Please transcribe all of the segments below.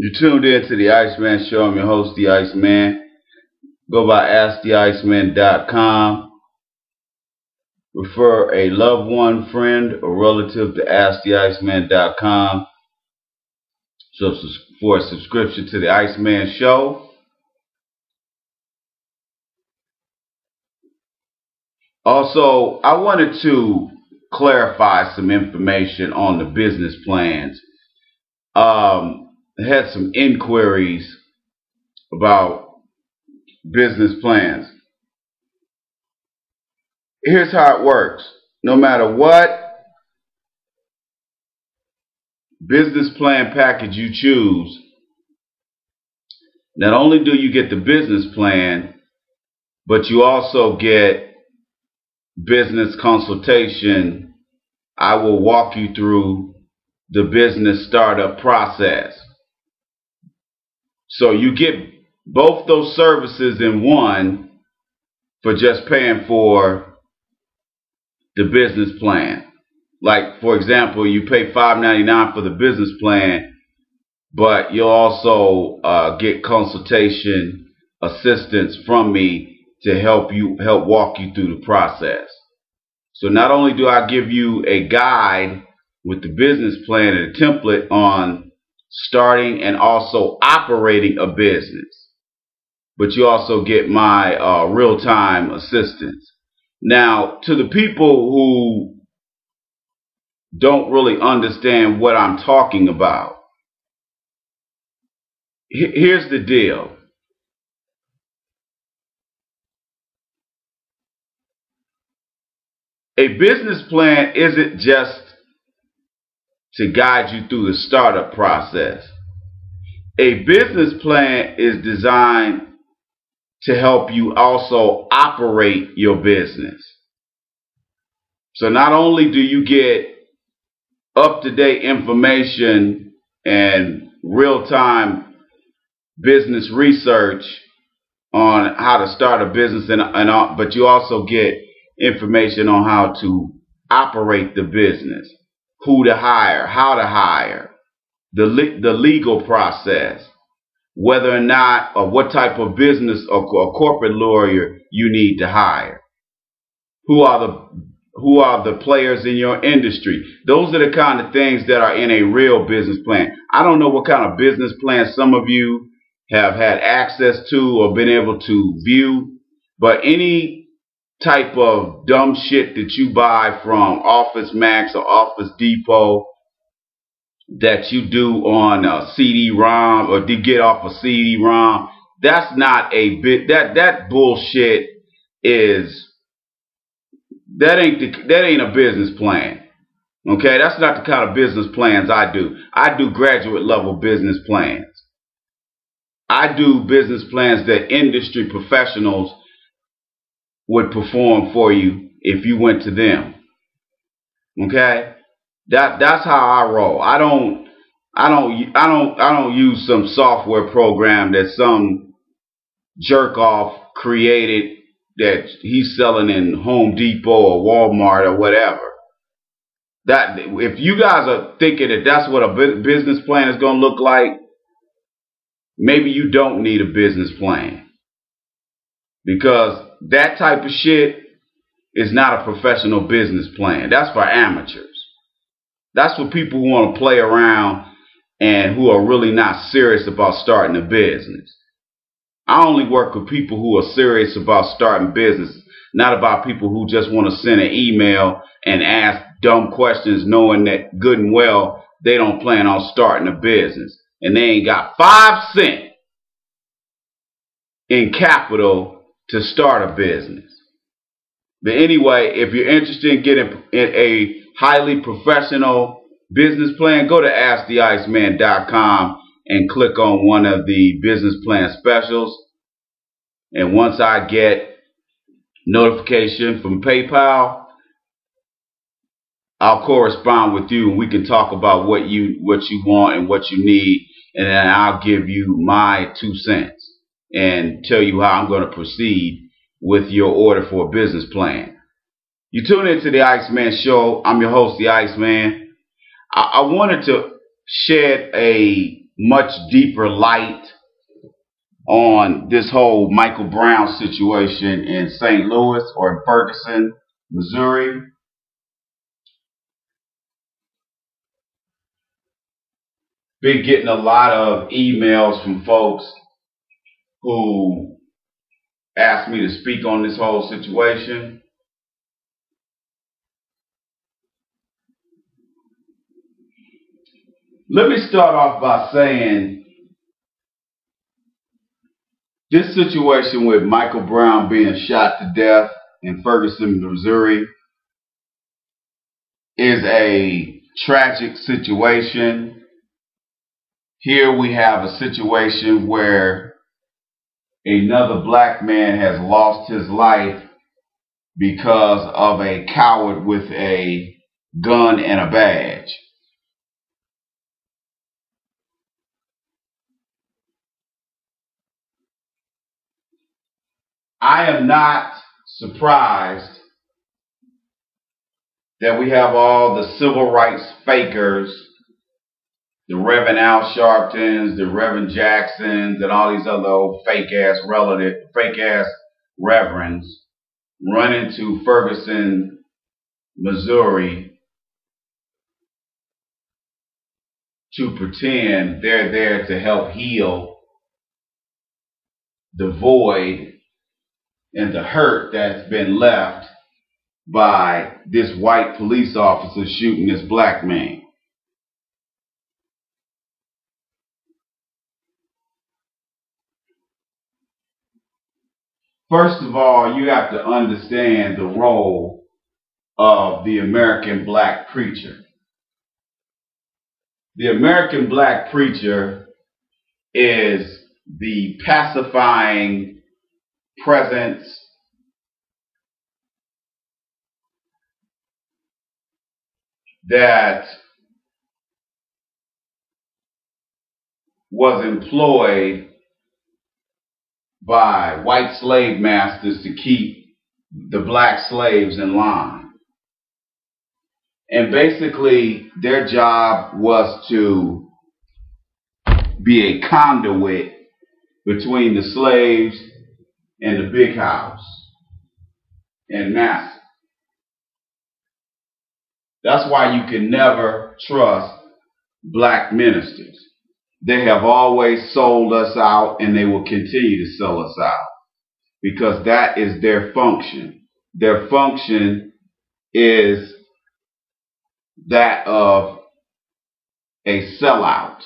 You tuned in to the Iceman Show. I'm your host, the Iceman. Go by AskTheIceman.com. Refer a loved one, friend, or relative to AskTheIceman.com for a subscription to the Iceman Show. Also, I wanted to clarify some information on the business plans. I had some inquiries about business plans. Here's how it works. No matter what business plan package you choose, not only do you get the business plan, but you also get business consultation. I will walk you through the business startup process. So you get both those services in one for just paying for the business plan. Like, for example, you pay $5.99 for the business plan, but you'll also get consultation assistance from me to help walk you through the process. So not only do I give you a guide with the business plan and a template on starting and also operating a business, but you also get my real-time assistance. Now, to the people who don't really understand what I'm talking about, here's the deal. A business plan isn't just to guide you through the startup process. A business plan is designed to help you also operate your business. So not only do you get up-to-date information and real-time business research on how to start a business, but you also get information on how to operate the business, who to hire, how to hire, the legal process, whether or not or what type of business or corporate lawyer you need to hire, who are the players in your industry. Those are the kind of things that are in a real business plan. I don't know what kind of business plan some of you have had access to or been able to view, but any type of dumb shit that you buy from Office Max or Office Depot that you do on a CD-ROM or to get off a CD-ROM, that's not a bit. That bullshit that ain't a business plan. Okay, that's not the kind of business plans I do. I do graduate level business plans. I do business plans that industry professionals would perform for you if you went to them. Okay, that's how I roll. I don't use some software program that some jerk off created that he's selling in Home Depot or Walmart or whatever. That if you guys are thinking that that's what a business plan is going to look like, maybe you don't need a business plan, because that type of shit is not a professional business plan. That's for amateurs. That's for people who want to play around and who are really not serious about starting a business. I only work with people who are serious about starting business, not about people who just want to send an email and ask dumb questions knowing that good and well they don't plan on starting a business and they ain't got 5 cents in capital to start a business. But anyway, if you're interested in getting a highly professional business plan, go to AskTheIceman.com and click on one of the business plan specials. And once I get notification from PayPal, I'll correspond with you and we can talk about what you want and what you need, and then I'll give you my 2 cents and tell you how I'm going to proceed with your order for a business plan. You tune into the Iceman Show. I'm your host, the Iceman. I wanted to shed a much deeper light on this whole Michael Brown situation in St. Louis or in Ferguson, Missouri. Been getting a lot of emails from folks who asked me to speak on this whole situation. Let me start off by saying this situation with Michael Brown being shot to death in Ferguson, Missouri is a tragic situation. Here we have a situation where another black man has lost his life because of a coward with a gun and a badge. I am not surprised that we have all the civil rights fakers, the Reverend Al Sharptons, the Reverend Jacksons, and all these other old fake-ass reverends running to Ferguson, Missouri to pretend they're there to help heal the void and the hurt that's been left by this white police officer shooting this black man. First of all, you have to understand the role of the American black preacher. The American black preacher is the pacifying presence that was employed by white slave masters to keep the black slaves in line. And basically, their job was to be a conduit between the slaves and the big house and master. That's why you can never trust black ministers. They have always sold us out, and they will continue to sell us out because that is their function. Their function is that of a sellout.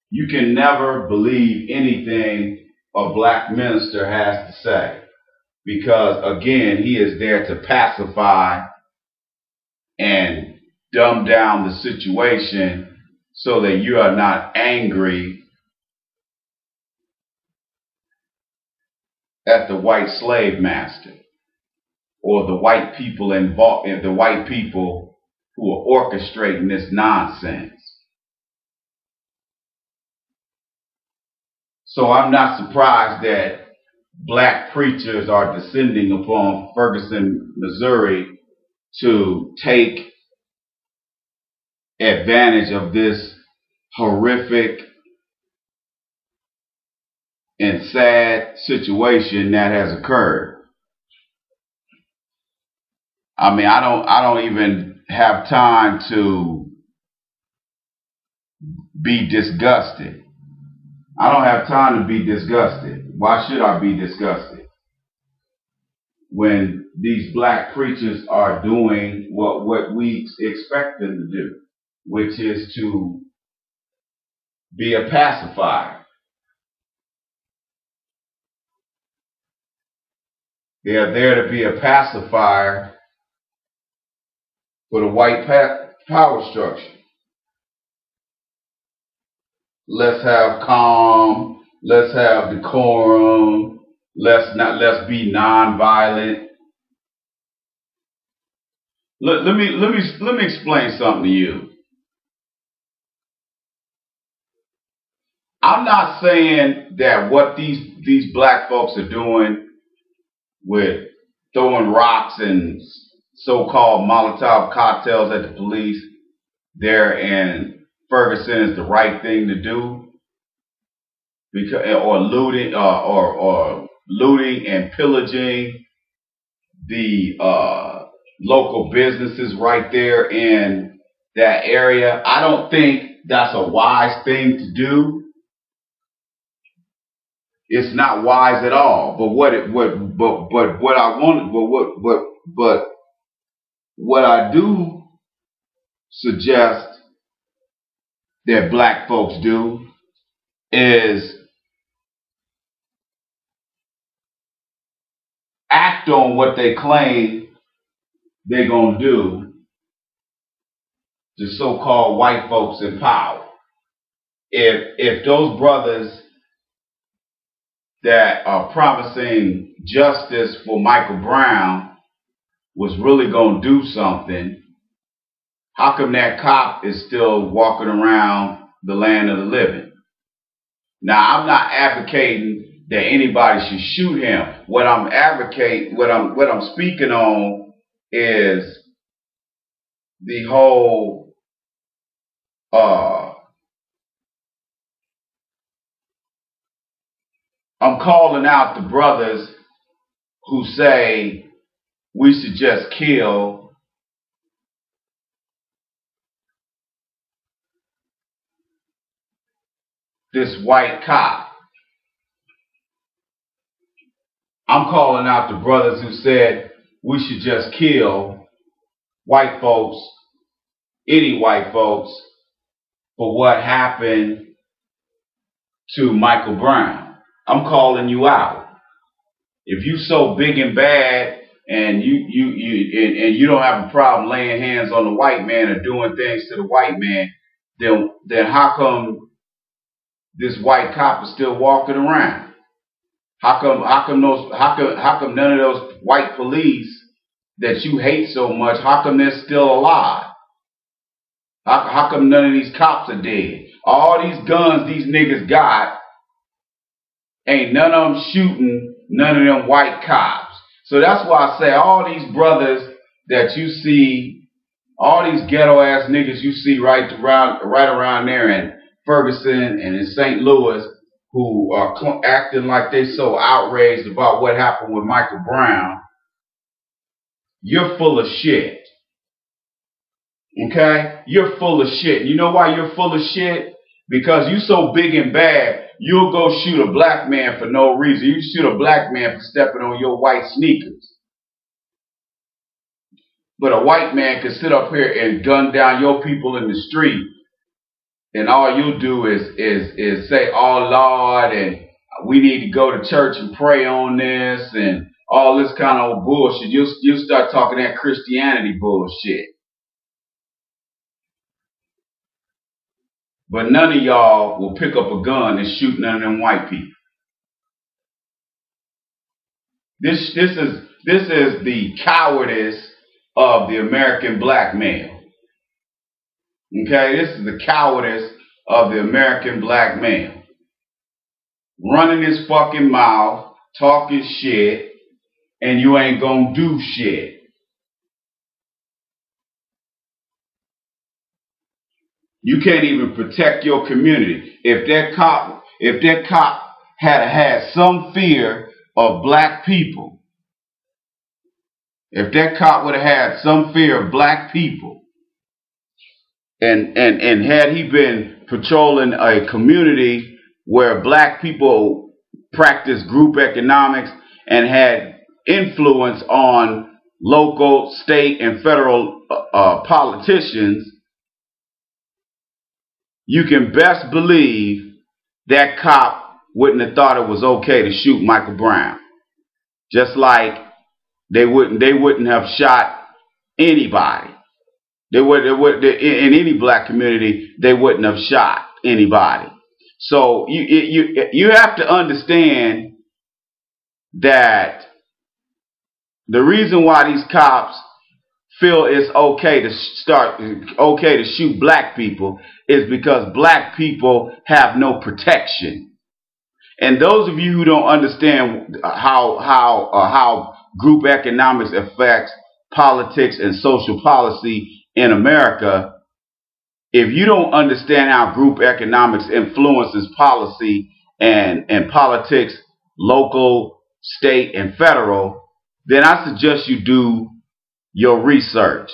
You can never believe anything a black minister has to say because, again, he is there to pacify and dumb down the situation so that you are not angry at the white slave master or the white people involved, the white people who are orchestrating this nonsense. So I'm not surprised that black preachers are descending upon Ferguson, Missouri to take advantage of this horrific and sad situation that has occurred. I mean, I don't even have time to be disgusted. I don't have time to be disgusted. Why should I be disgusted when these black preachers are doing what we expect them to do, which is to be a pacifier? They are there to be a pacifier for the white power structure. Let's have calm. Let's have decorum. Let's be nonviolent. Let me explain something to you. I'm not saying that what these black folks are doing with throwing rocks and so-called Molotov cocktails at the police there in Ferguson is the right thing to do, because or looting and pillaging the local businesses right there in that area. I don't think that's a wise thing to do. It's not wise at all. But what I do suggest that black folks do is act on what they claim they're gonna do to so-called white folks in power. If those brothers that are promising justice for Michael Brown was really going to do something, how come that cop is still walking around the land of the living? Now, I'm not advocating that anybody should shoot him. What I'm speaking on is the whole I'm calling out the brothers who say we should just kill this white cop. I'm calling out the brothers who said we should just kill white folks, any white folks, for what happened to Michael Brown. I'm calling you out. If you so big and bad and you don't have a problem laying hands on the white man or doing things to the white man, then how come this white cop is still walking around? How come none of those white police that you hate so much, how come they're still alive? How come none of these cops are dead? All these guns these niggas got, ain't none of them shooting none of them white cops. So that's why I say all these brothers that you see, all these ghetto ass niggas you see right around there in Ferguson and in St. Louis, who are acting like they so outraged about what happened with Michael Brown, you're full of shit. Okay? You're full of shit. You know why you're full of shit? Because you so big and bad, you'll go shoot a black man for no reason. You shoot a black man for stepping on your white sneakers. But a white man can sit up here and gun down your people in the street, and all you'll do is say, "Oh Lord," and we need to go to church and pray on this, and all this kind of bullshit. You'll start talking that Christianity bullshit. But none of y'all will pick up a gun and shoot none of them white people. This is the cowardice of the American black male. Okay, this is the cowardice of the American black male. Running his fucking mouth, talking shit, and you ain't gonna do shit. You can't even protect your community. If that cop had some fear of black people, if that cop would have had some fear of black people, and had he been patrolling a community where black people practice group economics and had influence on local, state, and federal politicians, you can best believe that cop wouldn't have thought it was okay to shoot Michael Brown. Just like they wouldn't have shot anybody. In any black community, they wouldn't have shot anybody. So you have to understand that the reason why these cops feel it's okay to shoot black people is because black people have no protection. And those of you who don't understand how group economics affects politics and social policy in America, If you don't understand how group economics influences policy and politics, local, state, and federal, then I suggest you do your research.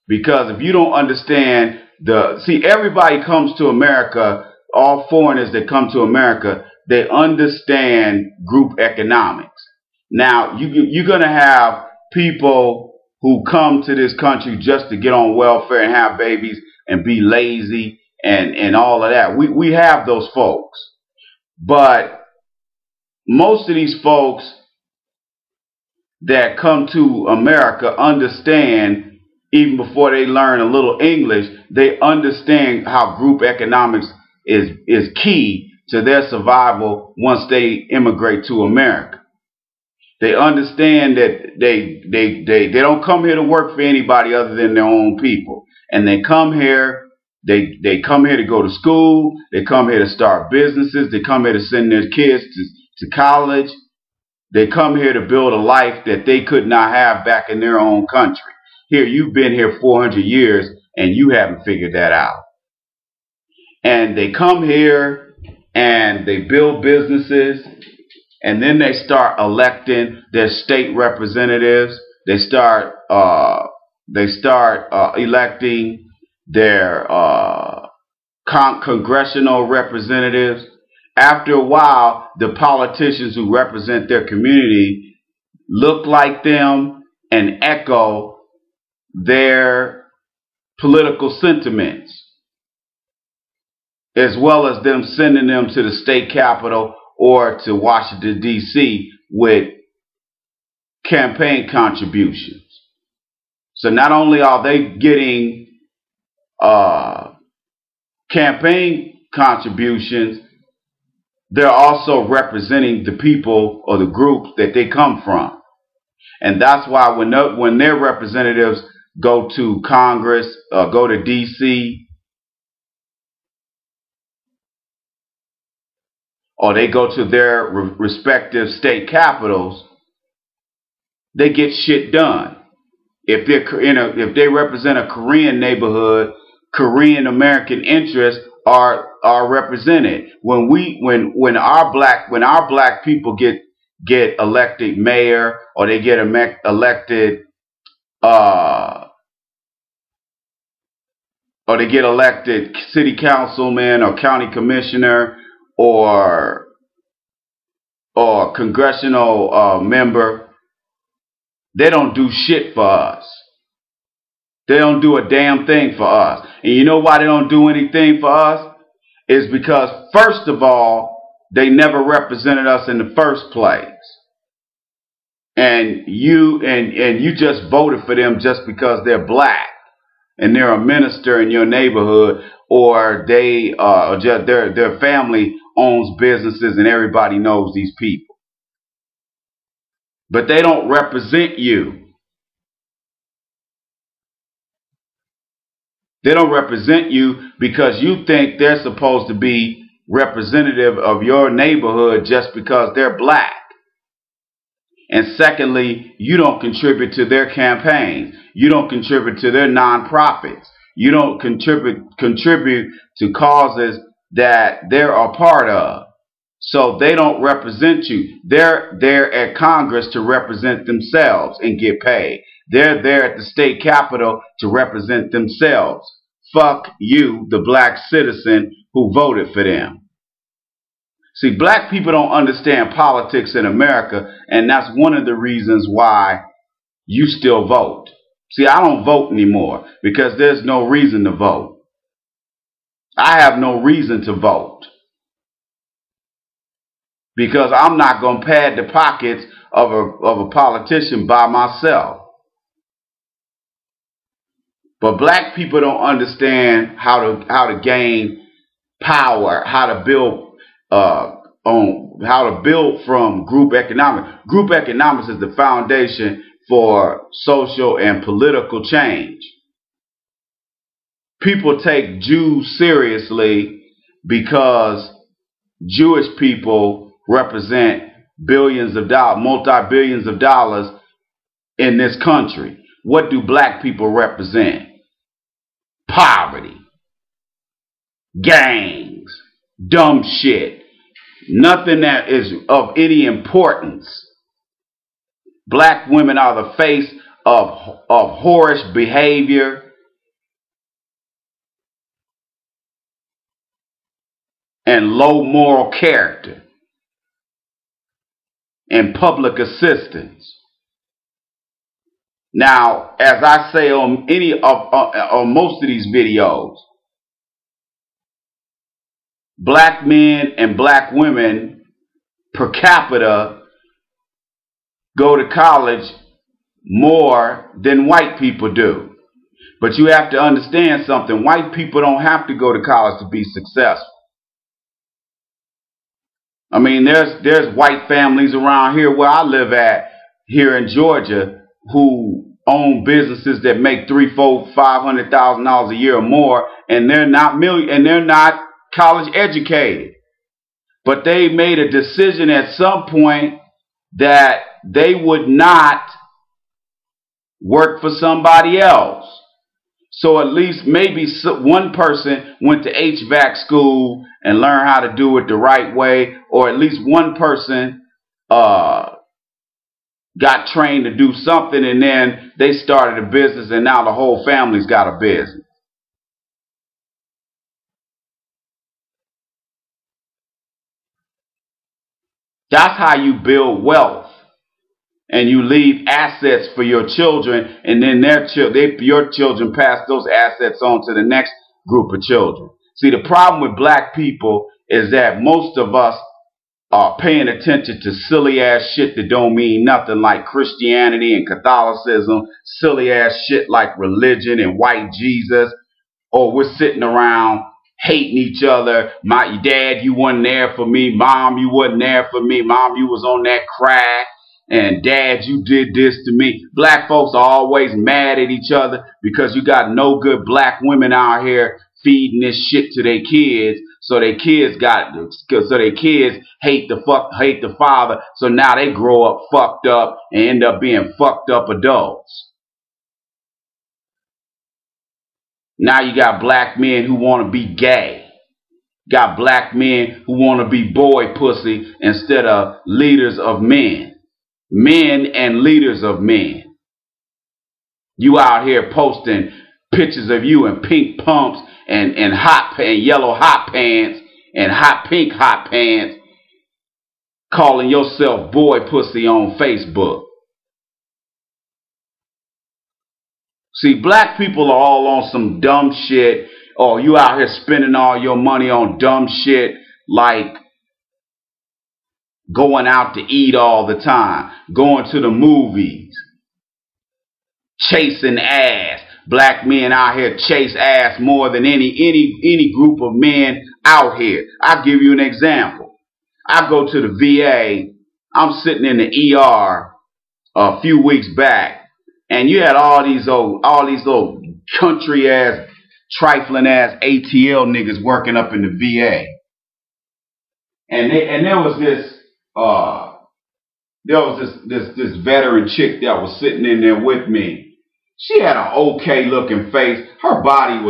Because if you don't understand everybody comes to America, all foreigners that come to America, they understand group economics. Now, you're going to have people who come to this country just to get on welfare and have babies and be lazy and all of that. We have those folks. But most of these folks that come to America understand, even before they learn a little English, they understand how group economics is key to their survival once they immigrate to America. They understand that they don't come here to work for anybody other than their own people. And they come here, they come here to go to school, they come here to start businesses, they come here to send their kids to college. They come here to build a life that they could not have back in their own country. Here, you've been here 400 years and you haven't figured that out. And they come here and they build businesses, and then they start electing their state representatives. They start electing their congressional representatives. After a while, the politicians who represent their community look like them and echo their political sentiments, as well as them sending them to the state capitol or to Washington, D.C. with campaign contributions. So not only are they getting campaign contributions, they're also representing the people or the groups that they come from. And that's why when their representatives go to Congress, go to D.C., or they go to their respective state capitals, they get shit done. If they represent a Korean neighborhood, Korean American interests are represented. When our black people get elected mayor, or they get elected city councilman or county commissioner or congressional member, they don't do shit for us. They don't do a damn thing for us. And you know why they don't do anything for us? Is because, first of all, they never represented us in the first place. And you just voted for them just because they're black and they're a minister in your neighborhood, or their family owns businesses and everybody knows these people. But they don't represent you. They don't represent you because you think they're supposed to be representative of your neighborhood just because they're black. And secondly, you don't contribute to their campaigns. You don't contribute to their nonprofits. You don't contribute to causes that they're a part of. So they don't represent you. They're there at Congress to represent themselves and get paid. They're there at the state capitol to represent themselves. Fuck you, the black citizen who voted for them. See, black people don't understand politics in America, and that's one of the reasons why you still vote. See, I don't vote anymore because there's no reason to vote. I have no reason to vote because I'm not going to pad the pockets of a politician by myself. But black people don't understand how to gain power, how to build from group economics. Group economics is the foundation for social and political change. People take Jews seriously because Jewish people represent billions of dollars, multi-billions of dollars in this country. What do black people represent? Poverty. gangs, dumb shit, nothing that is of any importance. Black women are the face of whorish behavior and low moral character and public assistance. Now, as I say on most of these videos, black men and black women per capita go to college more than white people do. But you have to understand something. White people don't have to go to college to be successful. I mean, there's white families around here where I live at, here in Georgia, who own businesses that make $300,000, $400,000, $500,000 a year or more, and they're not college educated. But they made a decision at some point that they would not work for somebody else. So at least maybe one person went to HVAC school and learned how to do it the right way, or at least one person got trained to do something, and then they started a business, and now the whole family's got a business. That's how you build wealth. And you leave assets for your children, and then your children pass those assets on to the next group of children. See, the problem with black people is that most of us are paying attention to silly ass shit that don't mean nothing, like Christianity and Catholicism, silly ass shit like religion and white Jesus, or we're sitting around hating each other. My dad, you wasn't there for me. Mom, you wasn't there for me. Mom, you was on that crack. And dad, you did this to me. Black folks are always mad at each other because you got no good black women out here feeding this shit to their kids. So their kids hate the father. So now they grow up fucked up and end up being fucked up adults. Now you got black men who want to be gay. Got black men who want to be boy pussy instead of leaders of men. Men and leaders of men. You out here posting pictures of you in pink pumps and yellow hot pants and hot pink hot pants, calling yourself boy pussy on Facebook. See, black people are all on some dumb shit. Oh, you out here spending all your money on dumb shit like going out to eat all the time, going to the movies, chasing ass. Black men out here chase ass more than any group of men out here. I'll give you an example. I go to the VA. I'm sitting in the ER a few weeks back, and you had all these old country ass, trifling ass ATL niggas working up in the VA, and there was this this veteran chick that was sitting in there with me. She had an okay looking face. Her body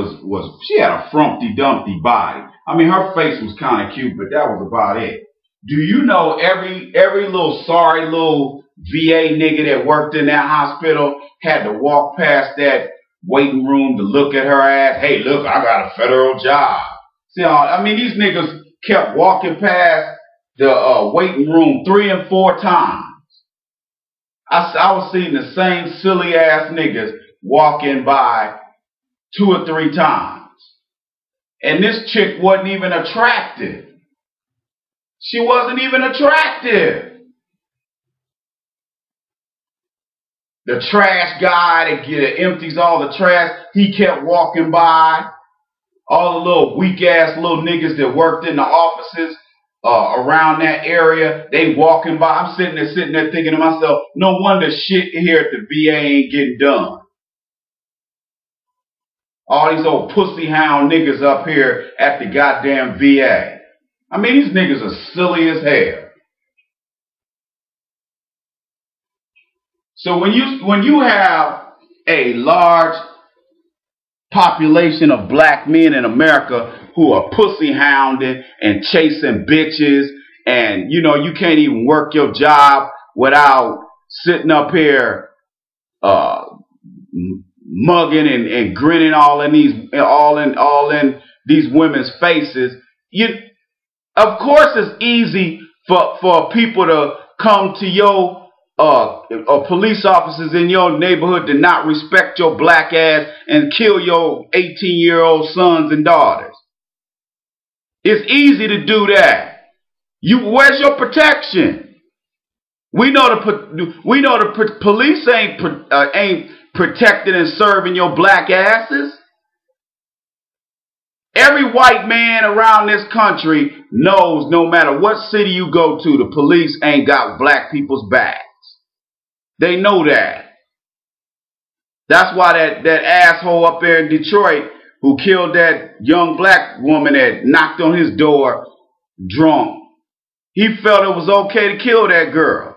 she had a frumpty dumpty body. I mean, her face was kind of cute, but that was about it. Do you know every little sorry little VA nigga that worked in that hospital had to walk past that waiting room to look at her ass? Hey, look, I got a federal job. See, I mean, these niggas kept walking past the waiting room 3 and 4 times. I was seeing the same silly ass niggas walking by 2 or 3 times. And this chick wasn't even attractive. She wasn't even attractive. The trash guy that empties all the trash, he kept walking by. All the little weak ass little niggas that worked in the offices around that area, they walking by. I'm sitting there thinking to myself, no wonder shit here at the VA ain't getting done. All these old pussy hound niggas up here at the goddamn VA. I mean, these niggas are silly as hell. So when you have a large population of black men in America who are pussy hounding and chasing bitches, and you know you can't even work your job without sitting up here mugging and grinning all in these women's faces. Of course it's easy for people to come to your police officers in your neighborhood to not respect your black ass and kill your 18-year-old sons and daughters. It's easy to do that. Where's your protection? We know the police ain't protecting and serving your black asses. Every white man around this country knows no matter what city you go to, the police ain't got black people's backs. They know that. That's why that asshole up there in Detroit who killed that young black woman that knocked on his door drunk, he felt it was okay to kill that girl.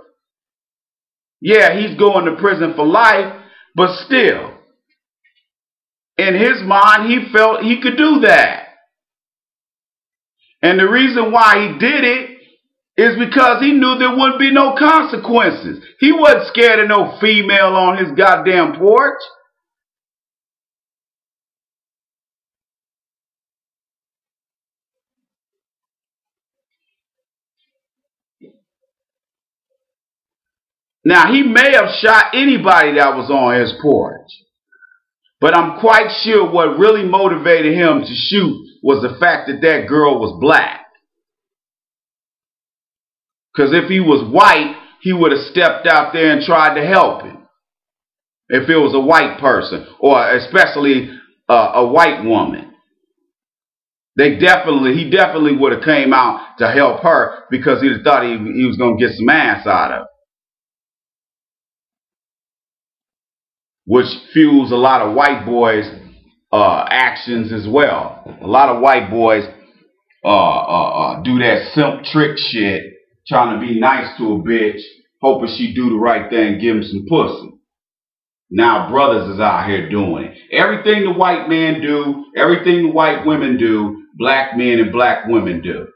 Yeah, he's going to prison for life, but still, in his mind, he felt he could do that. And the reason why he did it is because he knew there wouldn't be no consequences. He wasn't scared of no female on his goddamn porch. Now, he may have shot anybody that was on his porch. But I'm quite sure what really motivated him to shoot was the fact that that girl was black. Because if he was white, he would have stepped out there and tried to help him. If it was a white person, or especially a white woman. He definitely would have came out to help her because he thought he was going to get some ass out of it. Which fuels a lot of white boys' actions as well. A lot of white boys do that simp trick shit, trying to be nice to a bitch, hoping she do the right thing, give him some pussy. Now brothers is out here doing it. Everything the white men do, everything the white women do, black men and black women do.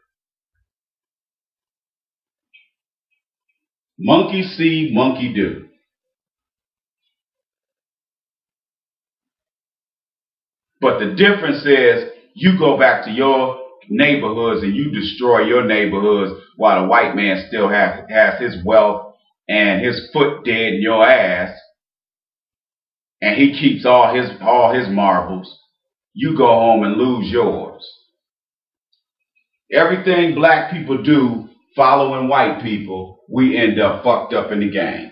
Monkey see, monkey do. But the difference is you go back to your neighborhoods and you destroy your neighborhoods while the white man still has his wealth and his foot dead in your ass, and he keeps all his marbles. You go home and lose yours. Everything black people do following white people, we end up fucked up in the game.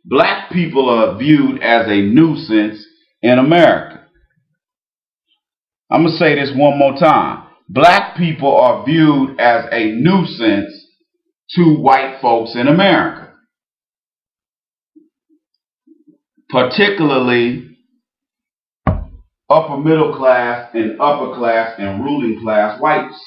Black people are viewed as a nuisance in America. I'm going to say this one more time. Black people are viewed as a nuisance to white folks in America. Particularly upper middle class and upper class and ruling class whites.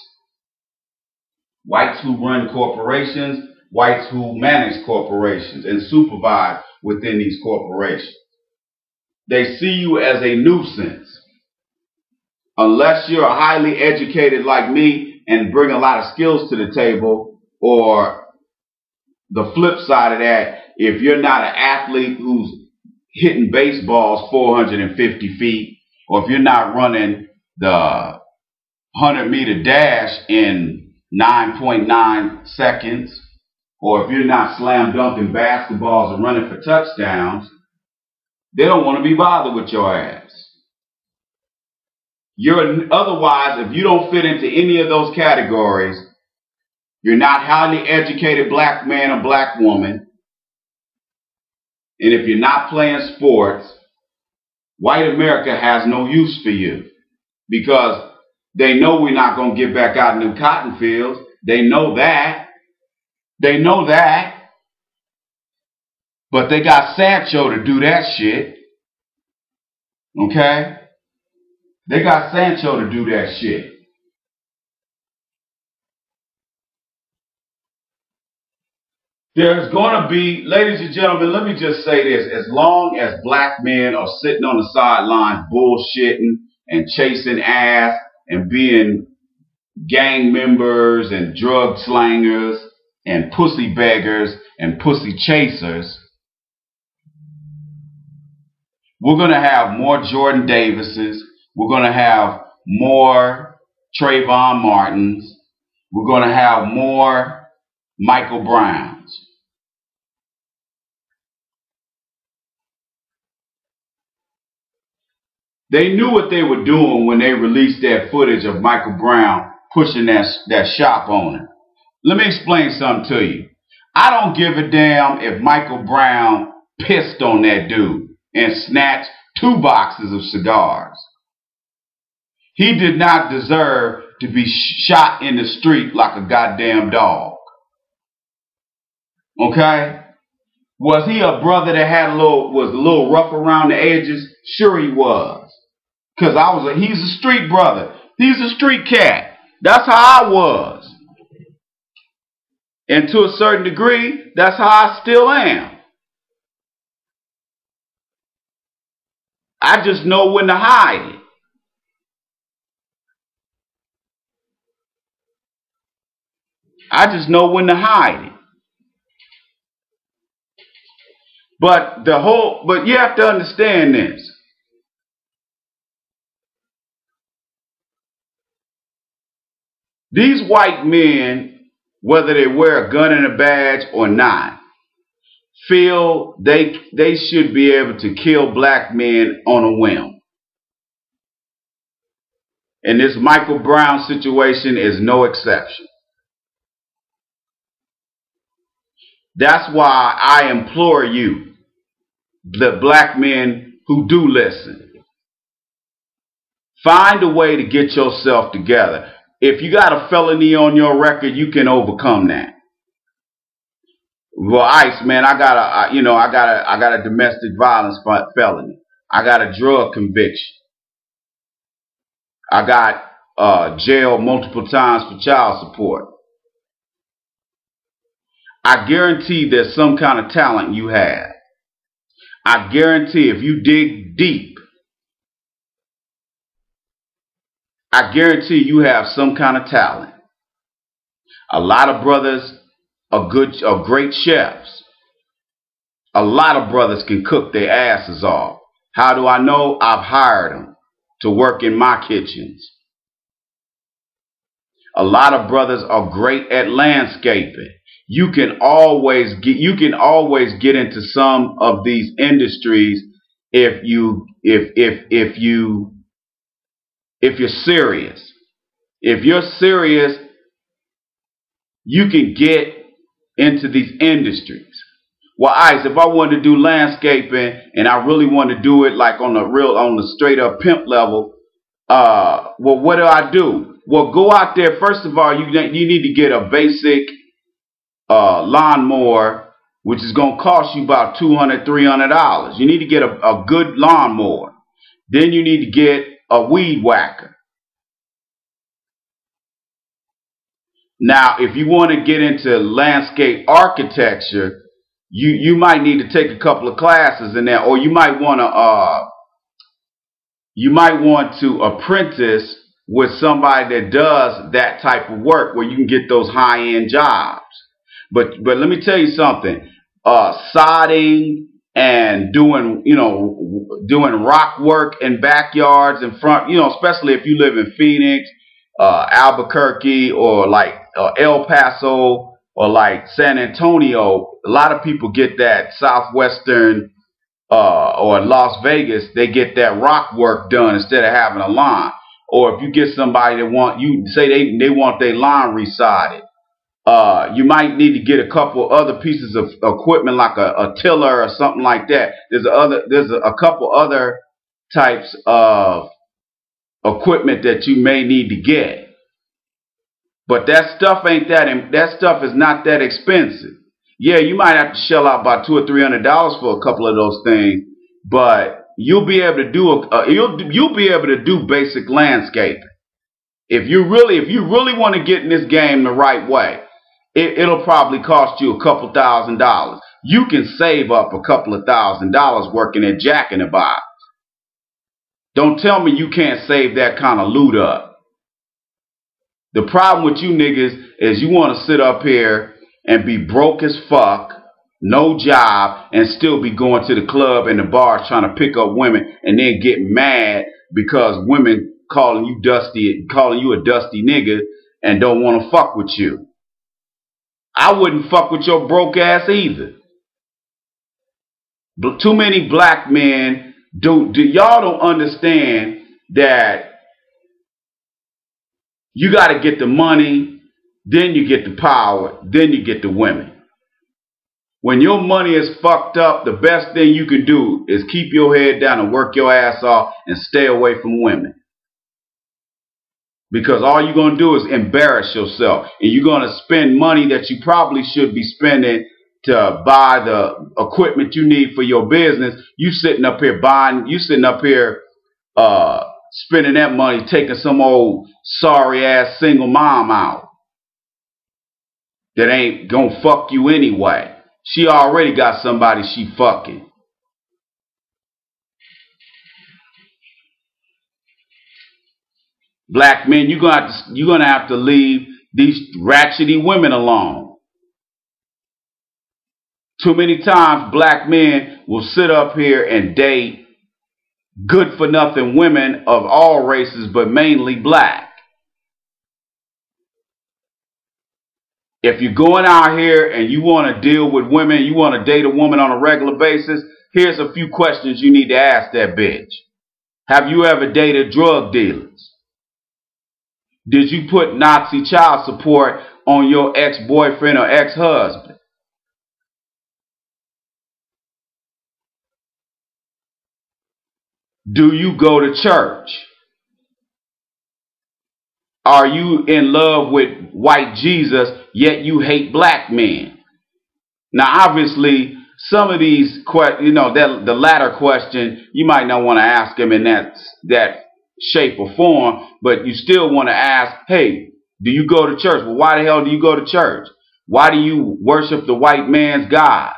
Whites who run corporations, whites who manage corporations and supervise within these corporations. They see you as a nuisance. Unless you're highly educated like me and bring a lot of skills to the table, or the flip side of that, if you're not an athlete who's hitting baseballs 450 feet, or if you're not running the 100-meter dash in 9.9 seconds, or if you're not slam dunking basketballs and running for touchdowns, they don't want to be bothered with your ass. Otherwise, if you don't fit into any of those categories, you're not highly educated black man or black woman, and if you're not playing sports, white America has no use for you, because they know we're not going to get back out in them cotton fields. They know that. They know that. But they got Sancho to do that shit. Okay? They got Sancho to do that shit. There's going to be, ladies and gentlemen, let me just say this. As long as black men are sitting on the sidelines bullshitting and chasing ass and being gang members and drug slangers and pussy beggars and pussy chasers, we're going to have more Jordan Davises. We're going to have more Trayvon Martins. We're going to have more Michael Browns. They knew what they were doing when they released that footage of Michael Brown pushing that shop owner. Let me explain something to you. I don't give a damn if Michael Brown pissed on that dude and snatched 2 boxes of cigars. He did not deserve to be shot in the street like a goddamn dog. Okay? Was he a brother that was a little rough around the edges? Sure he was. Cause he's a street brother. He's a street cat. That's how I was. And to a certain degree, that's how I still am. I just know when to hide it. I just know when to hide it. But you have to understand this. These white men, whether they wear a gun and a badge or not, feel they should be able to kill black men on a whim. And this Michael Brown situation is no exception. That's why I implore you, the black men who do listen, find a way to get yourself together. If you got a felony on your record, you can overcome that. Well, ICE, man, I got a domestic violence felony. I got a drug conviction. I got jail multiple times for child support. I guarantee there's some kind of talent you have. I guarantee if you dig deep, I guarantee you have some kind of talent. A lot of brothers are great chefs. A lot of brothers can cook their asses off. How do I know? I've hired them to work in my kitchens. A lot of brothers are great at landscaping. You can always get into some of these industries if you're serious. If you're serious, you can get into these industries. Well, ICE, if I wanted to do landscaping and I really want to do it like on the straight up pimp level, well, what do? Well, go out there. First of all, you need to get a basic lawnmower, which is going to cost you about $200, $300. You need to get a good lawnmower. Then you need to get a weed whacker. Now, if you want to get into landscape architecture, you might need to take a couple of classes in there, or you might want to apprentice with somebody that does that type of work where you can get those high-end jobs. But let me tell you something. Sodding and doing rock work in backyards in front, especially if you live in Phoenix, Albuquerque, or like El Paso, or like San Antonio. A lot of people get that southwestern or Las Vegas. They get that rock work done instead of having a lawn. Or if you get somebody that they want their lawn resodded, you might need to get a couple other pieces of equipment like a tiller or something like that. There's a couple other types of equipment that you may need to get. But that stuff is not that expensive. Yeah, you might have to shell out about $200 or $300 for a couple of those things, but you'll be able to do basic landscaping. If you really want to get in this game the right way, it'll probably cost you a couple $1,000s. You can save up a couple of $1,000s working at Jack in the Box. Don't tell me you can't save that kind of loot up. The problem with you niggas is you want to sit up here and be broke as fuck, no job, and still be going to the club and the bars trying to pick up women and then get mad because women calling you a dusty nigga and don't want to fuck with you. I wouldn't fuck with your broke ass either. Too many black men y'all don't understand that you got to get the money, then you get the power, then you get the women. When your money is fucked up, the best thing you can do is keep your head down and work your ass off and stay away from women. Because all you're going to do is embarrass yourself. And you're going to spend money that you probably should be spending to buy the equipment you need for your business. You sitting up here spending that money taking some old sorry ass single mom out that ain't gonna fuck you anyway. She already got somebody she fucking. Black men, you're gonna have to leave these ratchety women alone. Too many times black men will sit up here and date good for nothing women of all races, but mainly black. If you're going out here and you want to deal with women, you want to date a woman on a regular basis, here's a few questions you need to ask that bitch. Have you ever dated drug dealers? Did you put Nazi child support on your ex-boyfriend or ex-husband? Do you go to church? Are you in love with white Jesus, yet you hate black men? Now, obviously, some of these, the latter question, you might not want to ask him in that shape or form, but you still want to ask, hey, do you go to church? Well, why the hell do you go to church? Why do you worship the white man's God?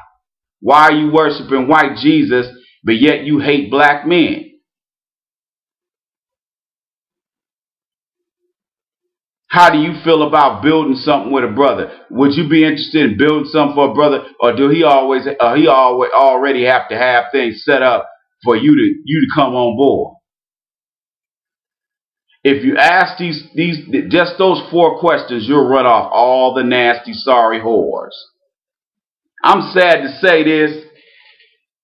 Why are you worshiping white Jesus, but yet you hate black men? How do you feel about building something with a brother? Would you be interested in building something for a brother, or do he already have to have things set up for you to come on board? If you ask just those 4 questions, you'll run off all the nasty, sorry whores. I'm sad to say this,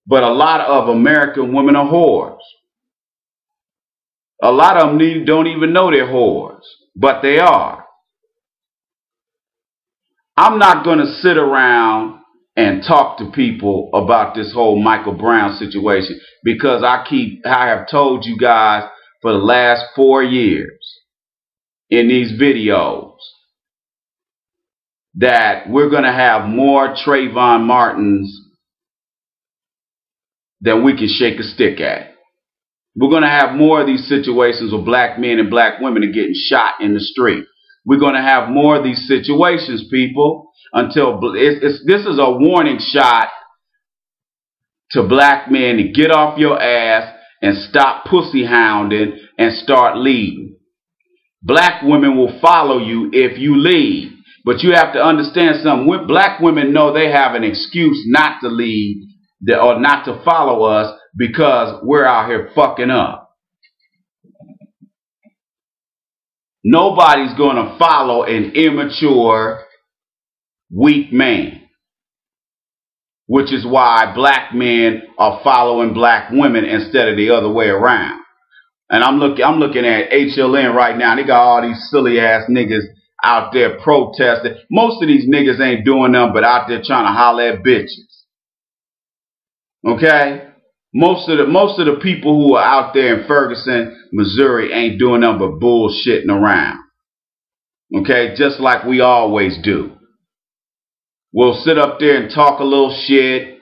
but a lot of American women are whores. A lot of them don't even know they're whores, but they are. I'm not going to sit around and talk to people about this whole Michael Brown situation because I have told you guys for the last 4 years in these videos that we're going to have more Trayvon Martins than we can shake a stick at. We're going to have more of these situations where black men and black women are getting shot in the street. We're going to have more of these situations, people, until this is a warning shot to black men to get off your ass and stop pussy hounding and start leading. Black women will follow you if you lead. But you have to understand something. Black women know they have an excuse not to lead or not to follow us because we're out here fucking up. Nobody's going to follow an immature, weak man. Which is why black men are following black women instead of the other way around. And I'm looking at HLN right now. They got all these silly ass niggas out there protesting. Most of these niggas ain't doing nothing but out there trying to holler at bitches. Okay? Most of the people who are out there in Ferguson, Missouri ain't doing nothing but bullshitting around. Okay? Just like we always do. We'll sit up there and talk a little shit.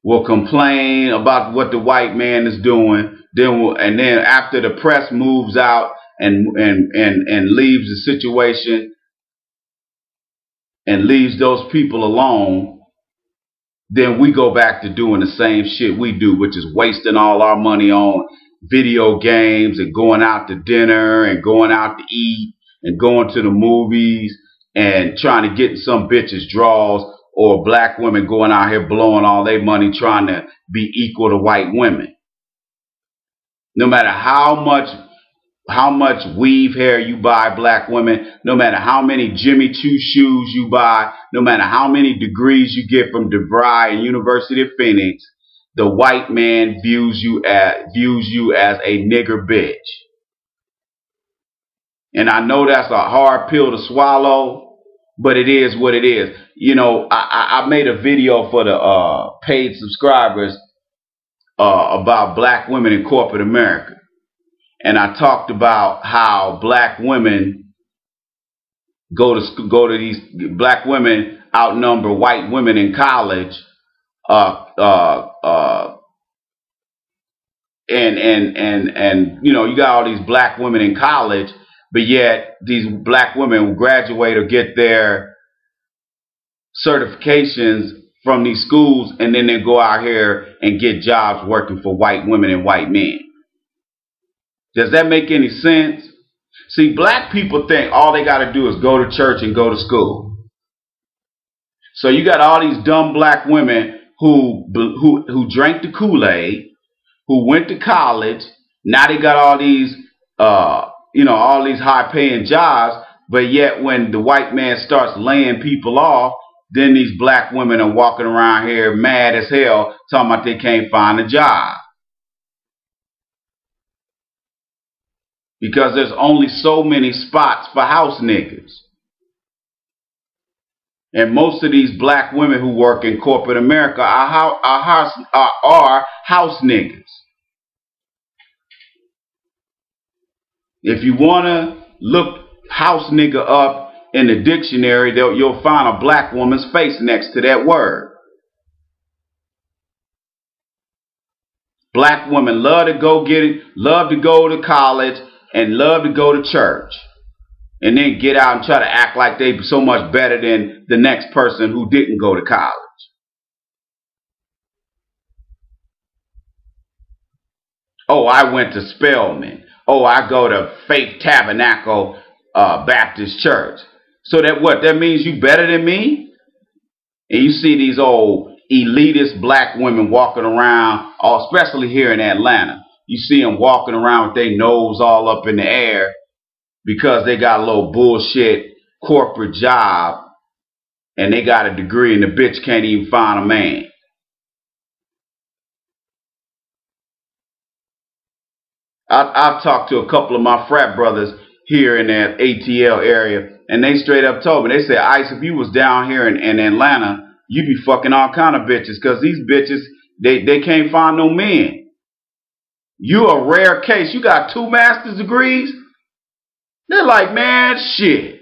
We'll complain about what the white man is doing. And then after the press moves out and leaves the situation and leaves those people alone, then we go back to doing the same shit we do, which is wasting all our money on video games and going out to dinner and going out to eat and going to the movies and trying to get in some bitch's draws, or black women going out here blowing all their money trying to be equal to white women. No matter how much weave hair you buy, black women, no matter how many Jimmy Choo shoes you buy, no matter how many degrees you get from DeVry and University of Phoenix, the white man views you as a nigger bitch. And I know that's a hard pill to swallow, but it is what it is. You know, I made a video for the paid subscribers about black women in corporate America. And I talked about how black women go to these black women outnumber white women in college, and you know, you got all these black women in college, but yet these black women will graduate or get their certifications from these schools, and then they go out here and get jobs working for white women and white men. Does that make any sense? See, black people think all they got to do is go to church and go to school. So you got all these dumb black women who drank the Kool-Aid, who went to college. Now they got all these, all these high-paying jobs. But yet, when the white man starts laying people off, then these black women are walking around here mad as hell, talking about they can't find a job. Because there's only so many spots for house niggas. And most of these black women who work in corporate America are house niggas. If you want to look house nigga up in the dictionary, you'll find a black woman's face next to that word. Black women love to go to college, and love to go to church, and then get out and try to act like they're so much better than the next person who didn't go to college. Oh, I went to Spelman. Oh, I go to Faith Tabernacle Baptist Church. So that means you better than me? And you see these old elitist black women walking around, especially here in Atlanta. You see them walking around with their nose all up in the air because they got a little bullshit corporate job and they got a degree and the bitch can't even find a man. I've talked to a couple of my frat brothers here in that ATL area, and they straight up told me, they said, Ice, if you was down here in Atlanta, you'd be fucking all kind of bitches, because these bitches, they can't find no men. You a rare case. You got 2 master's degrees? They're like, man, shit.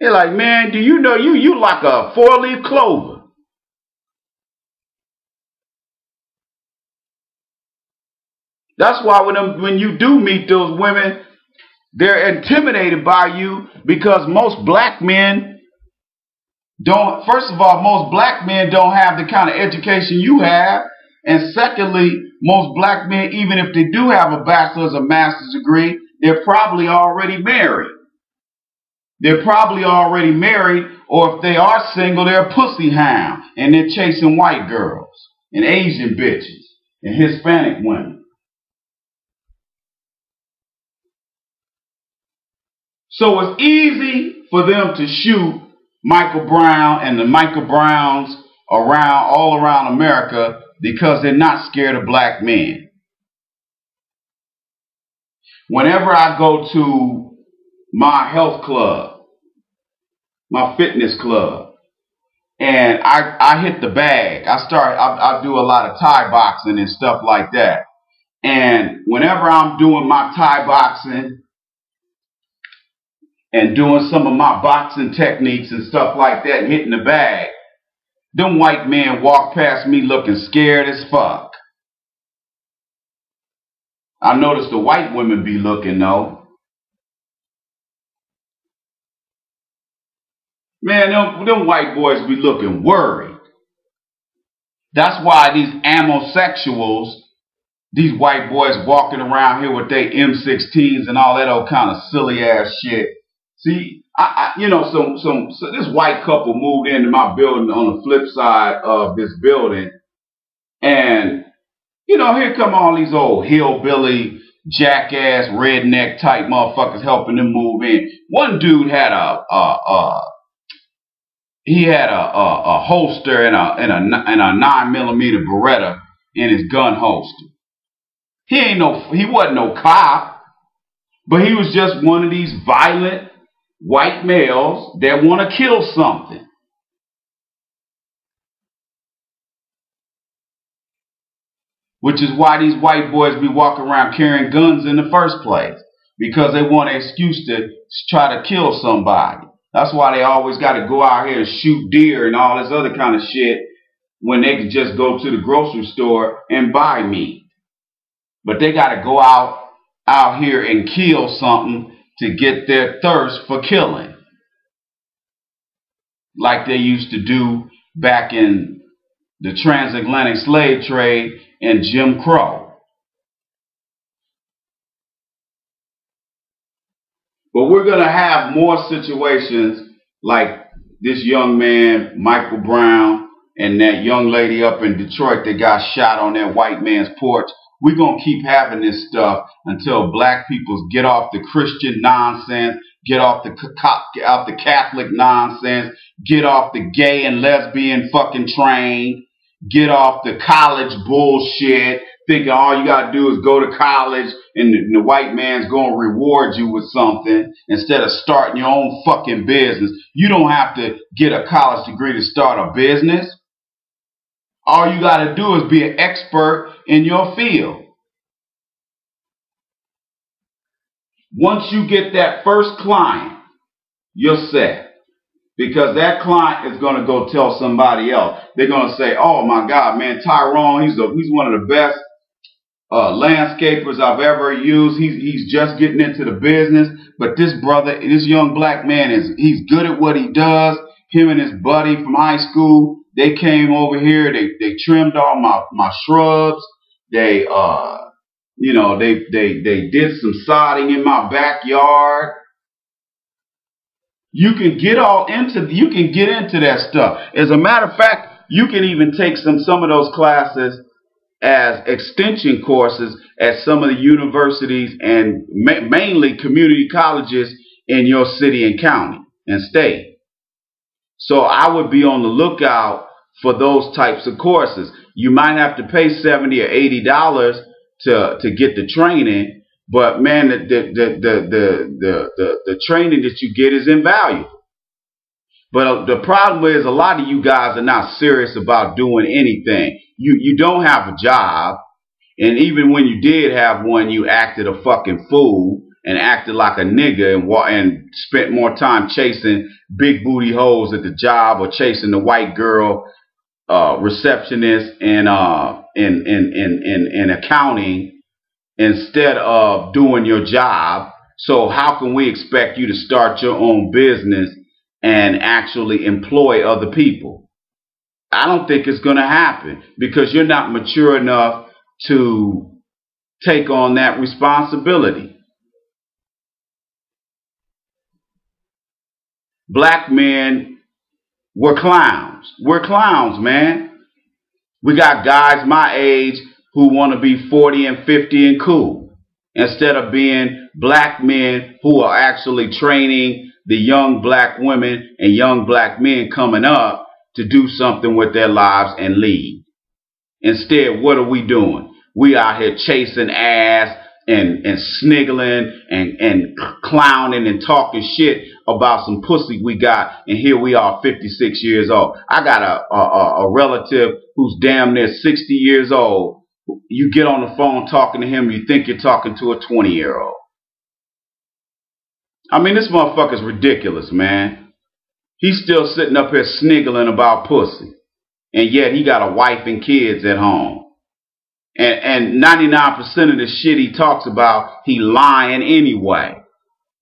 They're like, man, do you know you like a 4-leaf clover? That's why when you do meet those women, they're intimidated by you, because most black men don't, first of all, most black men don't have the kind of education you have. And secondly, most black men, even if they do have a bachelor's or master's degree, they're probably already married. They're probably already married, or if they are single, they're a pussy hound, and they're chasing white girls and Asian bitches and Hispanic women. So it's easy for them to shoot Michael Brown and the Michael Browns all around America, because they're not scared of black men. Whenever I go to my health club, my fitness club, and I hit the bag, I do a lot of Thai boxing and stuff like that. And whenever I'm doing my Thai boxing and doing some of my boxing techniques and stuff like that, and hitting the bag, them white men walk past me looking scared as fuck. I notice the white women be looking though. Man, them white boys be looking worried. That's why these homosexuals, these white boys walking around here with their M16s and all that old kind of silly ass shit. See, so this white couple moved into my building on the flip side of this building, and here come all these old hillbilly, jackass, redneck type motherfuckers helping them move in. One dude had a holster and a 9mm Beretta in his gun holster. He wasn't no cop, but he was just one of these violent white males that want to kill something. Which is why these white boys be walking around carrying guns in the first place. Because they want an excuse to try to kill somebody. That's why they always got to go out here and shoot deer and all this other kind of shit when they can just go to the grocery store and buy meat. But they got to go out here and kill something to get their thirst for killing. Like they used to do back in the transatlantic slave trade and Jim Crow. But we're going to have more situations like this young man, Michael Brown, and that young lady up in Detroit that got shot on that white man's porch. We're going to keep having this stuff until black people get off the Christian nonsense, get off the Catholic nonsense, get off the gay and lesbian fucking train, get off the college bullshit, thinking all you got to do is go to college and the white man's going to reward you with something instead of starting your own fucking business. You don't have to get a college degree to start a business. All you got to do is be an expert in your field. Once you get that first client, you're set. Because that client is going to go tell somebody else. They're going to say, oh my God, man, Tyrone, he's one of the best landscapers I've ever used. He's just getting into the business. But this brother, this young black man, he's good at what he does. Him and his buddy from high school, they came over here. They trimmed all my shrubs. They did some sodding in my backyard. You can get into that stuff. As a matter of fact, you can even take some of those classes as extension courses at some of the universities and mainly community colleges in your city and county and state. So I would be on the lookout for those types of courses. You might have to pay $70 or $80 to get the training, but man, the training that you get is invaluable. But the problem is a lot of you guys are not serious about doing anything. You don't have a job, and even when you did have one, you acted a fucking fool and acted like a nigga and spent more time chasing big booty hoes at the job or chasing the white girl receptionist in accounting instead of doing your job. So how can we expect you to start your own business and actually employ other people? I don't think it's going to happen because you're not mature enough to take on that responsibility. Black men were clowns. We're clowns, man. We got guys my age who want to be 40 and 50 and cool instead of being black men who are actually training the young black women and young black men coming up to do something with their lives and lead. Instead, what are we doing? We out here chasing ass and sniggling and clowning and talking shit about some pussy we got, and here we are 56 years old. I got a relative who's damn near 60 years old. You get on the phone talking to him, you think you're talking to a 20-year-old. I mean, this motherfucker's ridiculous, man. He's still sitting up here sniggling about pussy. And yet he got a wife and kids at home. And 99% of the shit he talks about, he lying anyway.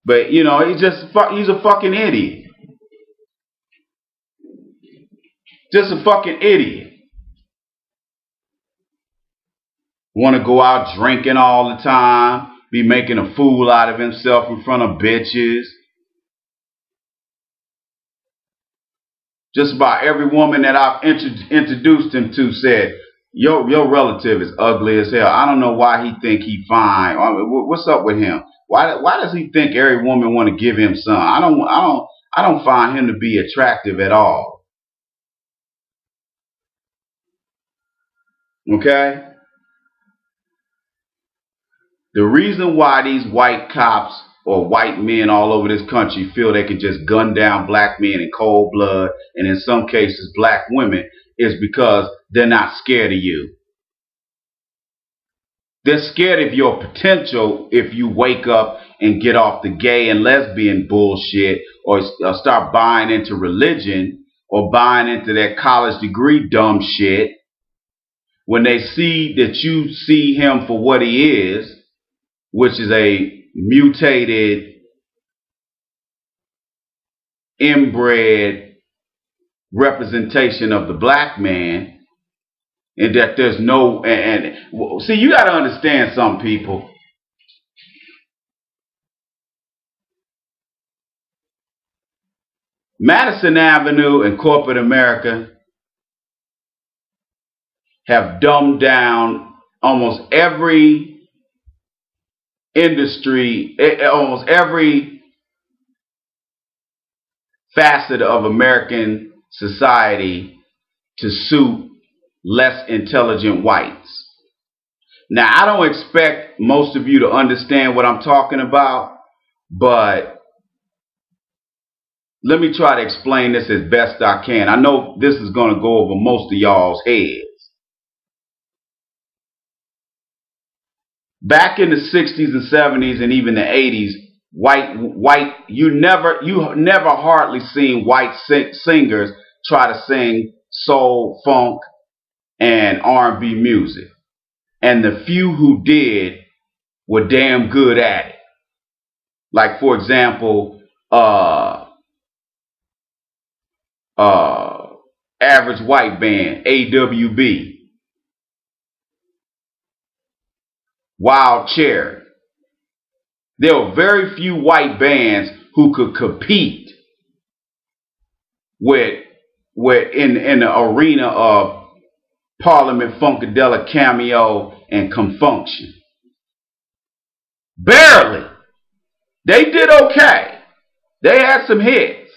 But, you know, he's a fucking idiot. Just a fucking idiot. Want to go out drinking all the time, be making a fool out of himself in front of bitches. Just about every woman that I've introduced him to said, your relative is ugly as hell. I don't know why he think he fine. What's up with him? Why does he think every woman want to give him some? I don't find him to be attractive at all. Okay? The reason why these white cops or white men all over this country feel they can just gun down black men in cold blood, and in some cases black women, is because they're not scared of you. They're scared of your potential if you wake up and get off the gay and lesbian bullshit, or start buying into religion, or buying into that college degree dumb shit. When they see that you see him for what he is, which is a mutated, inbred representation of the black man, and that there's no, see, you got to understand some people. Madison Avenue and corporate America have dumbed down almost every industry, almost every facet of American society to suit less intelligent whites. Now, I don't expect most of you to understand what I'm talking about, but let me try to explain this as best I can. I know this is going to go over most of y'all's heads. Back in the 60s and 70s and even the 80s, you never hardly seen white singers try to sing soul, funk, and R&B music. And the few who did were damn good at it. Like, for example, average white band, AWB, Wild Cherry. There were very few white bands who could compete with in the arena of Parliament Funkadelic, Cameo, and Confunction. Barely. They did okay. They had some hits.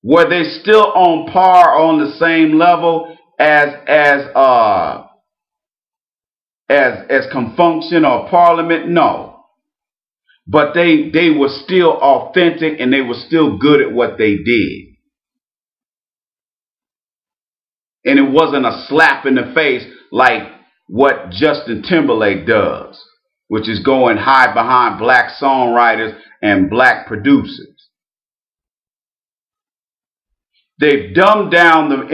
Were they still on par, on the same level as Confunction or Parliament? No. But they were still authentic, and they were still good at what they did. And it wasn't a slap in the face like what Justin Timberlake does, which is going hide behind black songwriters and black producers. They've dumbed down the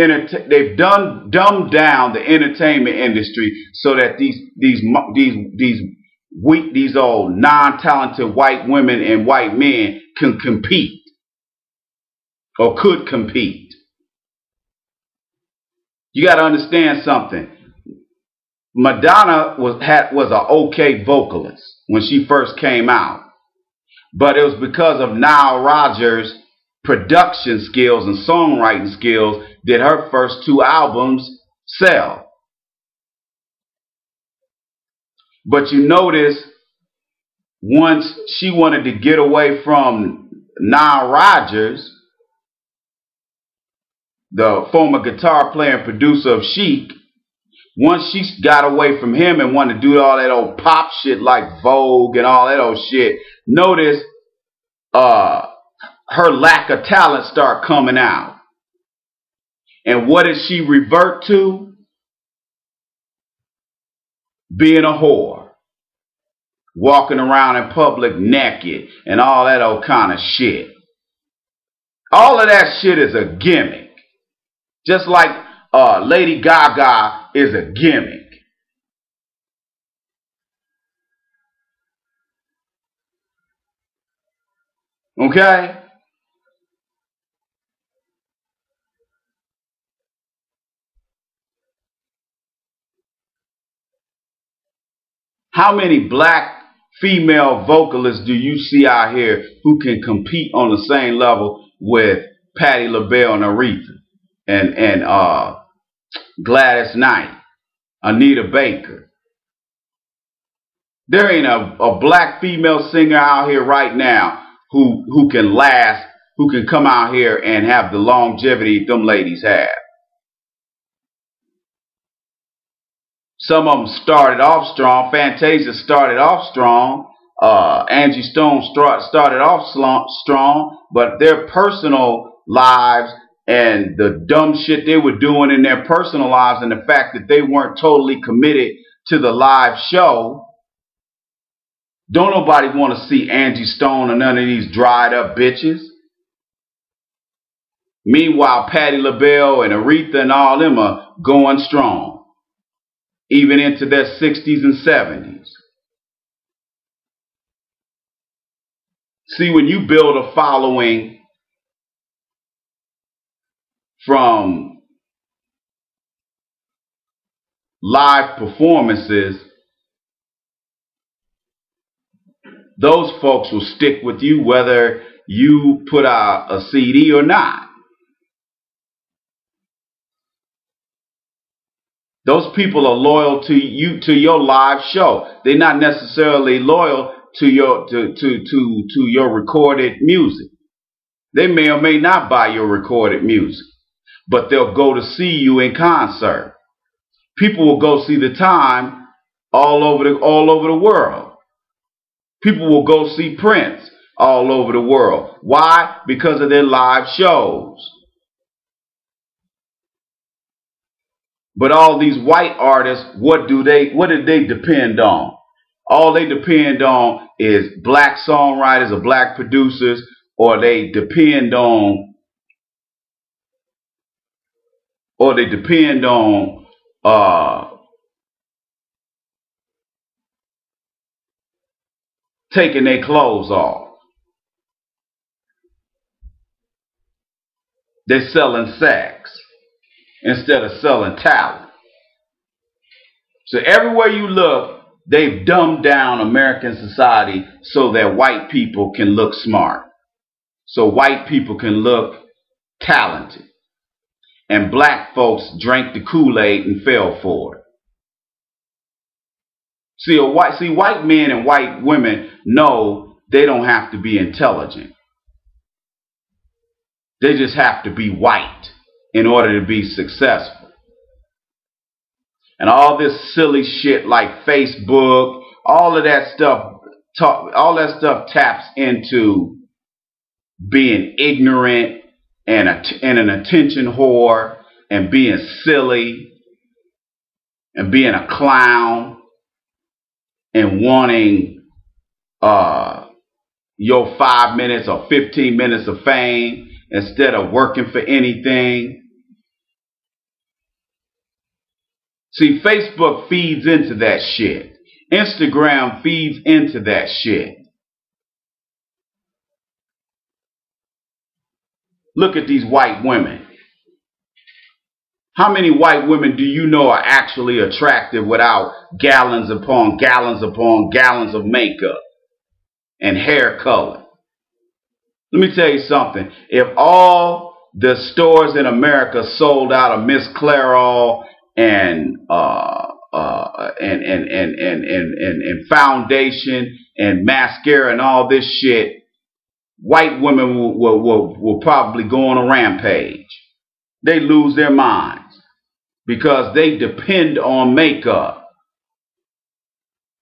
entertainment industry so that these old non-talented white women and white men can compete, or could compete. You got to understand something. Madonna was an okay vocalist when she first came out, but it was because of Nile Rodgers' production skills and songwriting skills that her first 2 albums sell. But you notice, once she wanted to get away from Nile Rodgers, the former guitar player and producer of Chic, once she got away from him and wanted to do all that old pop shit like Vogue and all that old shit, notice her lack of talent start coming out. And what did she revert to? Being a whore. Walking around in public naked and all that old kind of shit. All of that shit is a gimmick. Just like Lady Gaga is a gimmick. Okay? How many black female vocalists do you see out here who can compete on the same level with Patti LaBelle and Aretha and Gladys Knight, Anita Baker? There ain't a black female singer out here right now who can last, who can come out here and have the longevity them ladies have. Some of them started off strong. Fantasia started off strong. Angie Stone started off strong, but their personal lives and the dumb shit they were doing in their personal lives, and the fact that they weren't totally committed to the live show. Don't nobody want to see Angie Stone or none of these dried up bitches. Meanwhile, Patti LaBelle and Aretha and all them are going strong, even into their 60s and 70s. See, when you build a following from live performances, those folks will stick with you whether you put out a CD or not. Those people are loyal to you, to your live show. They're not necessarily loyal to your to your recorded music. They may or may not buy your recorded music, but they'll go to see you in concert. People will go see The Time all over the world. People will go see Prince all over the world. Why? Because of their live shows. But all these white artists, what did they depend on? All they depend on is black songwriters or black producers, or they depend on taking their clothes off. They're selling sex instead of selling talent. So everywhere you look, they've dumbed down American society so that white people can look smart, so white people can look talented, and black folks drank the Kool-Aid and fell for it. See, white men and white women know they don't have to be intelligent. They just have to be white in order to be successful. And all this silly shit like Facebook, all that stuff taps into being ignorant and an attention whore and being silly and being a clown and wanting your 5 minutes or 15 minutes of fame instead of working for anything. See, Facebook feeds into that shit. Instagram feeds into that shit. Look at these white women. How many white women do you know are actually attractive without gallons upon gallons upon gallons of makeup and hair color? Let me tell you something. If all the stores in America sold out of Miss Clairol and foundation and mascara and all this shit, white women will probably go on a rampage. They lose their minds because they depend on makeup.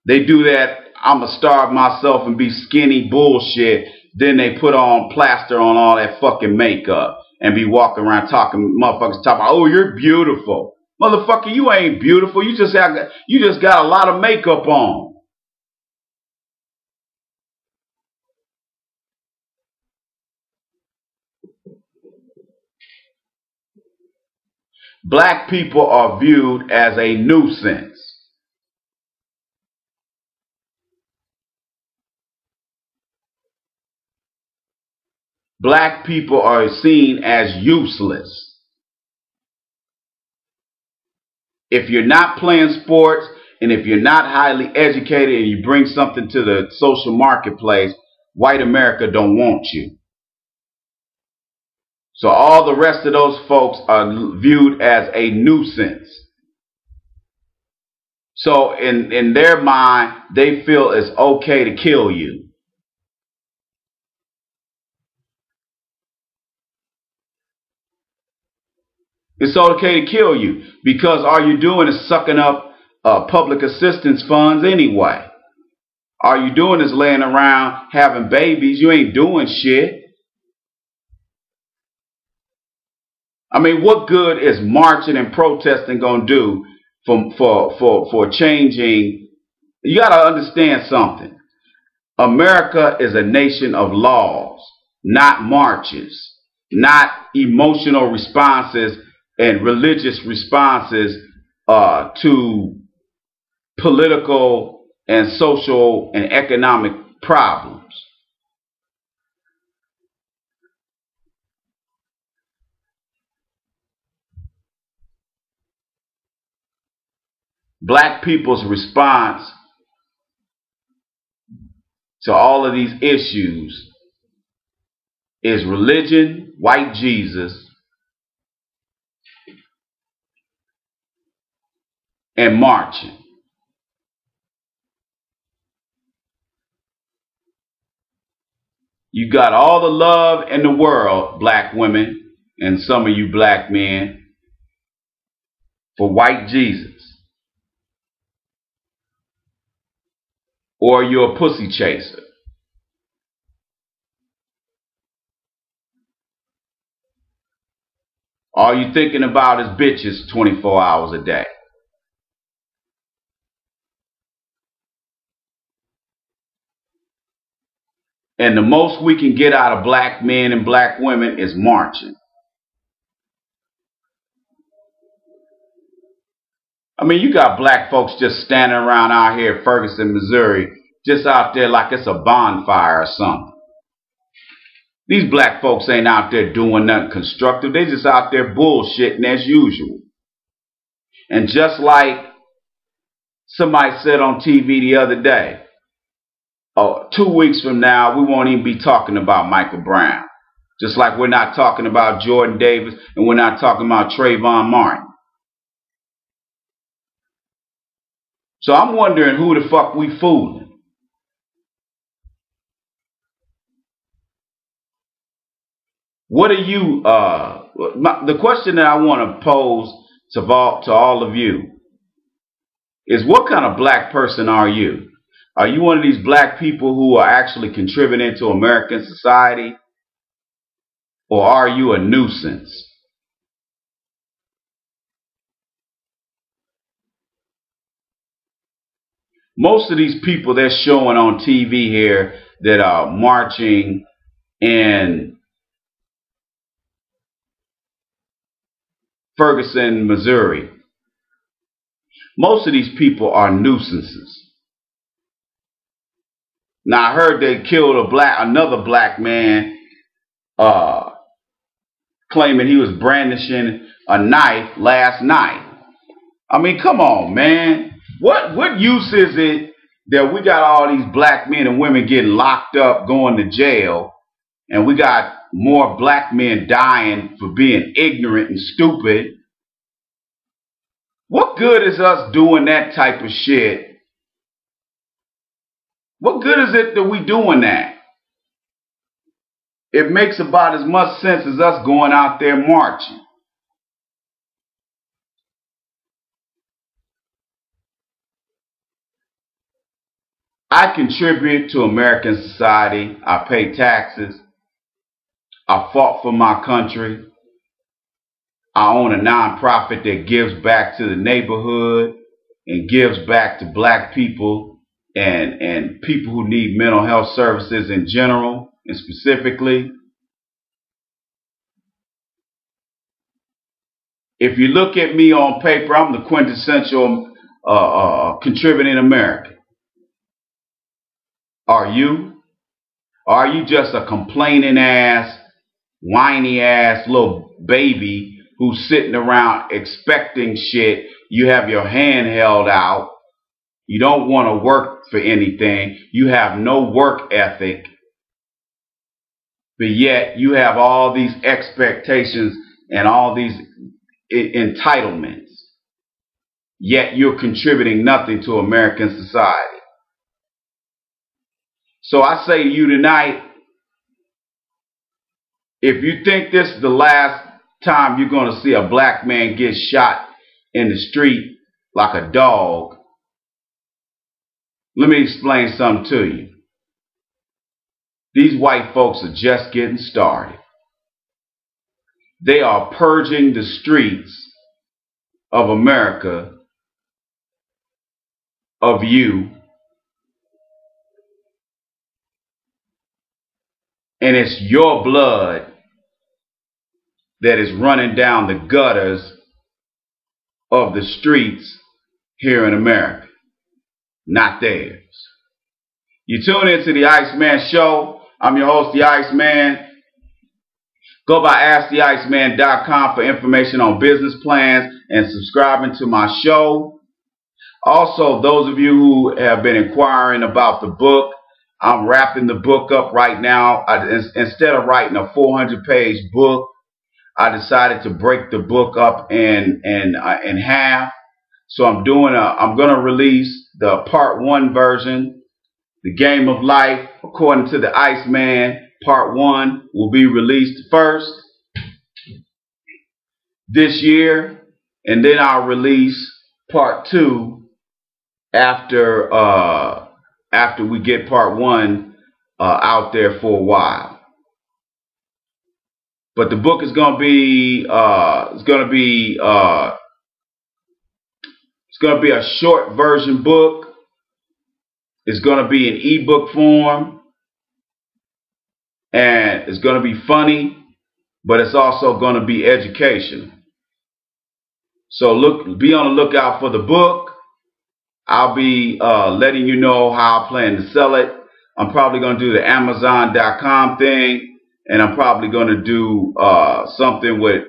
They do that I'ma starve myself and be skinny bullshit. Then they put on plaster on all that fucking makeup and be walking around motherfuckers talking about, oh, you're beautiful. Motherfucker, you ain't beautiful. You just got a lot of makeup on. Black people are viewed as a nuisance. Black people are seen as useless. If you're not playing sports, And if you're not highly educated and you bring something to the social marketplace, white America don't want you. So all the rest of those folks are viewed as a nuisance. So in their mind, they feel it's okay to kill you. It's okay to kill you because all you're doing is sucking up public assistance funds anyway. All you're doing is laying around having babies. You ain't doing shit. I mean, what good is marching and protesting gonna do for changing? You gotta understand something. America is a nation of laws, not marches, not emotional responses and religious responses to political and social and economic problems. Black people's response to all of these issues is religion, white Jesus, and marching. You got all the love in the world, black women, and some of you black men, for white Jesus. Or you're a pussy chaser. All you thinking about is bitches 24 hours a day. And the most we can get out of black men and black women is marching. I mean, you got black folks just standing around out here in Ferguson, Missouri, just out there like it's a bonfire or something. These black folks ain't out there doing nothing constructive. They just out there bullshitting as usual. And just like somebody said on TV the other day, 2 weeks from now, we won't even be talking about Michael Brown. Just like we're not talking about Jordan Davis and we're not talking about Trayvon Martin. So I'm wondering who the fuck we fooling. What are you, the question that I want to pose to all of you is, what kind of black person are you? Are you one of these black people who are actually contributing to American society? Or are you a nuisance? Most of these people they're showing on TV here that are marching in Ferguson, Missouri, most of these people are nuisances. Now I heard they killed another black man, claiming he was brandishing a knife last night. I mean, come on, man. What use is it that we got all these black men and women getting locked up, going to jail, and we got more black men dying for being ignorant and stupid? What good is us doing that type of shit? What good is it that we doing that? It makes about as much sense as us going out there marching. I contribute to American society. I pay taxes. I fought for my country. I own a nonprofit that gives back to the neighborhood and gives back to black people and people who need mental health services in general and specifically. If you look at me on paper, I'm the quintessential contributing American. Are you? Or are you just a complaining ass, whiny ass little baby who's sitting around expecting shit? You have your hand held out You don't want to work for anything. You have no work ethic. But yet you have all these expectations and all these entitlements. Yet you're contributing nothing to American society. So I say to you tonight, if you think this is the last time you're going to see a black man get shot in the street like a dog, let me explain something to you. These white folks are just getting started. They are purging the streets of America of you. And it's your blood that is running down the gutters of the streets here in America, not theirs. You tune into the Iceman Show. I'm your host, the Iceman. Go by AskTheIceman.com for information on business plans and subscribing to my show. Also, those of you who have been inquiring about the book, I'm wrapping the book up right now. Instead of writing a 400-page book, I decided to break the book up in half. So I'm going to release the part 1 version. The Game of Life, according to the Iceman, part 1 will be released first this year, and then I'll release part 2 after we get part 1 out there for a while. But the book is going to be a short version book. It's going to be in ebook form, and it's going to be funny, but it's also going to be educational. So be on the lookout for the book. I'll be letting you know how I plan to sell it. I'm probably going to do the Amazon.com thing, and I'm probably going to do something with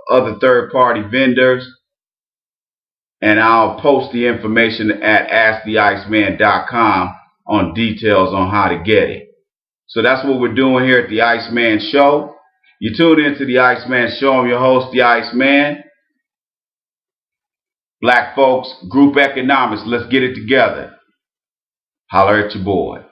other third-party vendors. And I'll post the information at AskTheIceman.com on details on how to get it. So that's what we're doing here at the Iceman Show. You tune into the Iceman Show. I'm your host, the Iceman. Black folks, group economics, let's get it together. Holler at your boy.